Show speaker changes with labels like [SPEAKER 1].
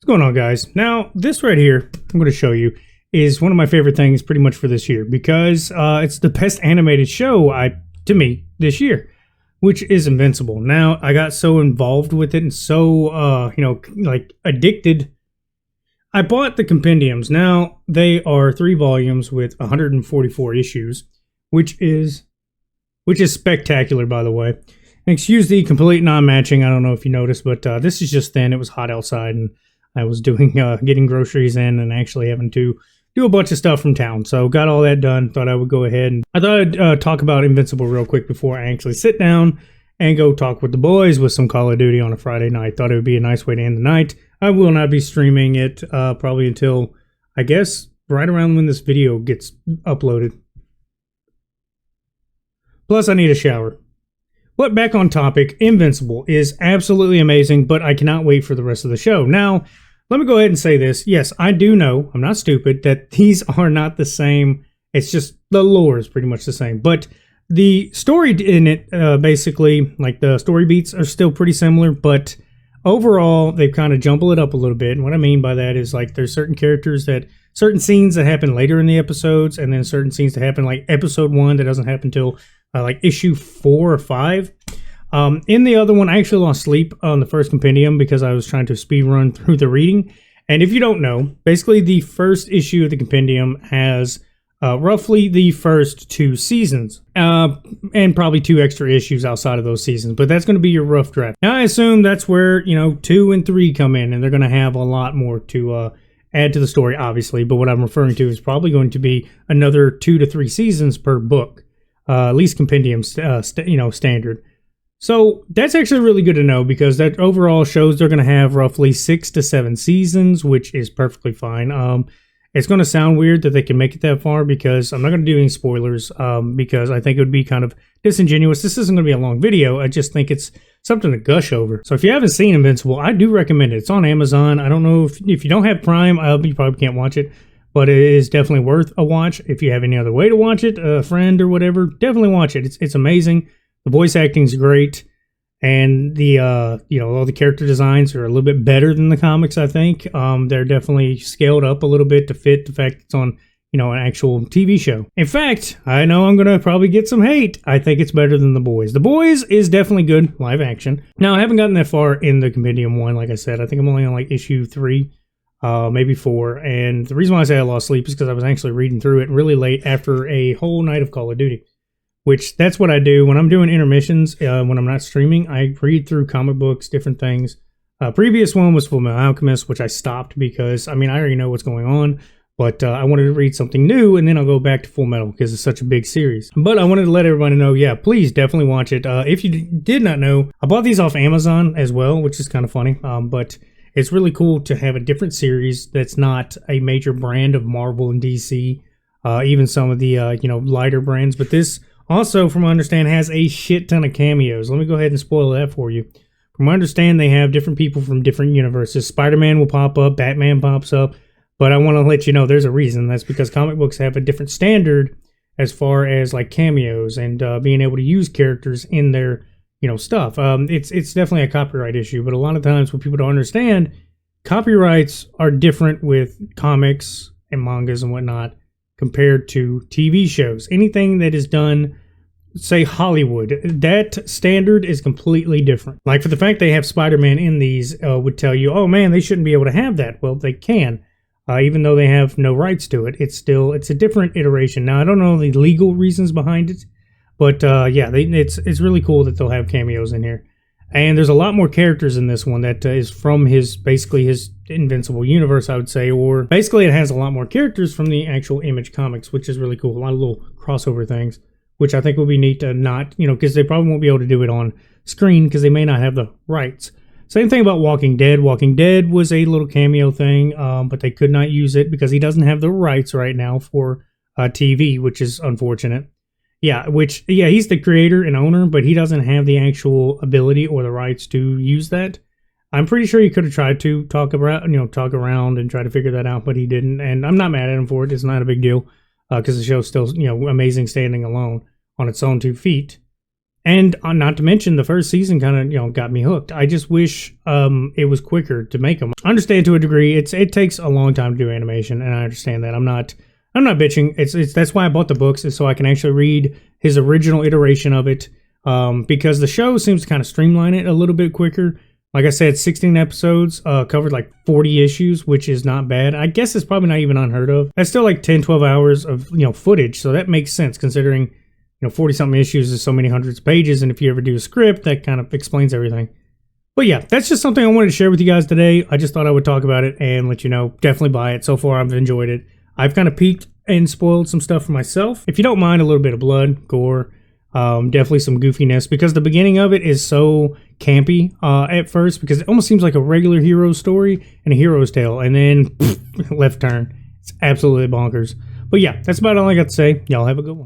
[SPEAKER 1] What's going on, guys? Now, this right here, I'm going to show you, is one of my favorite things pretty much for this year because it's the best animated show, to me, this year, which is Invincible. Now, I got so involved with it and so, like addicted. I bought the compendiums. Now, they are 3 volumes with 144 issues, which is spectacular, by the way. And excuse the complete non-matching. I don't know if you noticed, but this is just thin. It was hot outside, and I was doing getting groceries in and actually having to do a bunch of stuff from town. So got all that done. Thought I would go ahead and I thought I'd talk about Invincible real quick before I actually sit down and go talk with the boys with some Call of Duty on a Friday night. Thought it would be a nice way to end the night. I will not be streaming it probably until, I guess, right around when this video gets uploaded. Plus, I need a shower. But back on topic, Invincible is absolutely amazing, but I cannot wait for the rest of the show. Now, let me go ahead and say this. Yes, I do know, I'm not stupid, that these are not the same. It's just the lore is pretty much the same. But the story in it, basically, like the story beats are still pretty similar, but overall, they've kind of jumbled it up a little bit. And what I mean by that is like there's certain scenes that happen later in the episodes, and then certain scenes that happen like episode 1 that doesn't happen until like issue 4 or 5. In the other one, I actually lost sleep on the first compendium because I was trying to speed run through the reading. And if you don't know, basically the first issue of the compendium has roughly the first 2 seasons, and probably 2 extra issues outside of those seasons. But that's going to be your rough draft. Now, I assume that's where 2 and 3 come in, and they're going to have a lot more to add to the story, obviously. But what I'm referring to is probably going to be another 2 to 3 seasons per book, at least compendium standard. So that's actually really good to know because that overall shows they're going to have roughly 6 to 7 seasons, which is perfectly fine. It's going to sound weird that they can make it that far because I'm not going to do any spoilers because I think it would be kind of disingenuous. This isn't going to be a long video. I just think it's something to gush over. So if you haven't seen Invincible, I do recommend it. It's on Amazon. I don't know if you don't have Prime, you probably can't watch it, but it is definitely worth a watch. If you have any other way to watch it, a friend or whatever, definitely watch it. It's amazing. The voice acting's great, and the all the character designs are a little bit better than the comics. I think they're definitely scaled up a little bit to fit the fact it's on an actual TV show. In fact, I know I'm gonna probably get some hate. I think it's better than The Boys. The Boys is definitely good live action. Now I haven't gotten that far in the compendium 1, like I said. I think I'm only on like issue 3, maybe 4. And the reason why I say I lost sleep is because I was actually reading through it really late after a whole night of Call of Duty. Which that's what I do when I'm doing intermissions. When I'm not streaming, I read through comic books, different things. Previous one was Fullmetal Alchemist, which I stopped because I already know what's going on, but I wanted to read something new, and then I'll go back to Fullmetal because it's such a big series. But I wanted to let everybody know, yeah, please definitely watch it. If you did not know, I bought these off Amazon as well, which is kind of funny. But it's really cool to have a different series that's not a major brand of Marvel and DC, even some of the lighter brands, but this. Also, from what I understand, has a shit ton of cameos. Let me go ahead and spoil that for you. From what I understand, they have different people from different universes. Spider-Man will pop up, Batman pops up, but I want to let you know there's a reason. That's because comic books have a different standard as far as like cameos and being able to use characters in their stuff. It's definitely a copyright issue, but a lot of times what people don't understand, copyrights are different with comics and mangas and whatnot compared to TV shows. Anything that is done, say Hollywood, that standard is completely different. Like for the fact they have Spider-Man in these would tell you, oh man, they shouldn't be able to have that. Well, they can, even though they have no rights to it. It's a different iteration. Now, I don't know the legal reasons behind it, but yeah, it's really cool that they'll have cameos in here. And there's a lot more characters in this one that is from his Invincible universe, I would say, or basically it has a lot more characters from the actual Image comics, which is really cool. A lot of little crossover things, which I think will be neat to not, because they probably won't be able to do it on screen because they may not have the rights. Same thing about Walking Dead. Walking Dead was a little cameo thing, but they could not use it because he doesn't have the rights right now for TV, which is unfortunate. Yeah, he's the creator and owner, but he doesn't have the actual ability or the rights to use that. I'm pretty sure he could have tried to talk around and try to figure that out, but he didn't. And I'm not mad at him for it. It's not a big deal because the show's still, amazing standing alone on its own 2 feet. And not to mention, the first season kind of, got me hooked. I just wish it was quicker to make them. I understand to a degree. It takes a long time to do animation, and I understand that. I'm not bitching. It's that's why I bought the books, is so I can actually read his original iteration of it. Because the show seems to kind of streamline it a little bit quicker. Like I said, 16 episodes, covered like 40 issues, which is not bad. I guess it's probably not even unheard of. That's still like 10, 12 hours of footage, so that makes sense considering 40-something issues is so many hundreds of pages, and if you ever do a script, that kind of explains everything. But yeah, that's just something I wanted to share with you guys today. I just thought I would talk about it and let you know. Definitely buy it. So far, I've enjoyed it. I've kind of peeked and spoiled some stuff for myself. If you don't mind a little bit of blood, gore, definitely some goofiness, because the beginning of it is so campy at first, because it almost seems like a regular hero story and a hero's tale, and then left turn. It's absolutely bonkers. But yeah, that's about all I got to say. Y'all have a good one.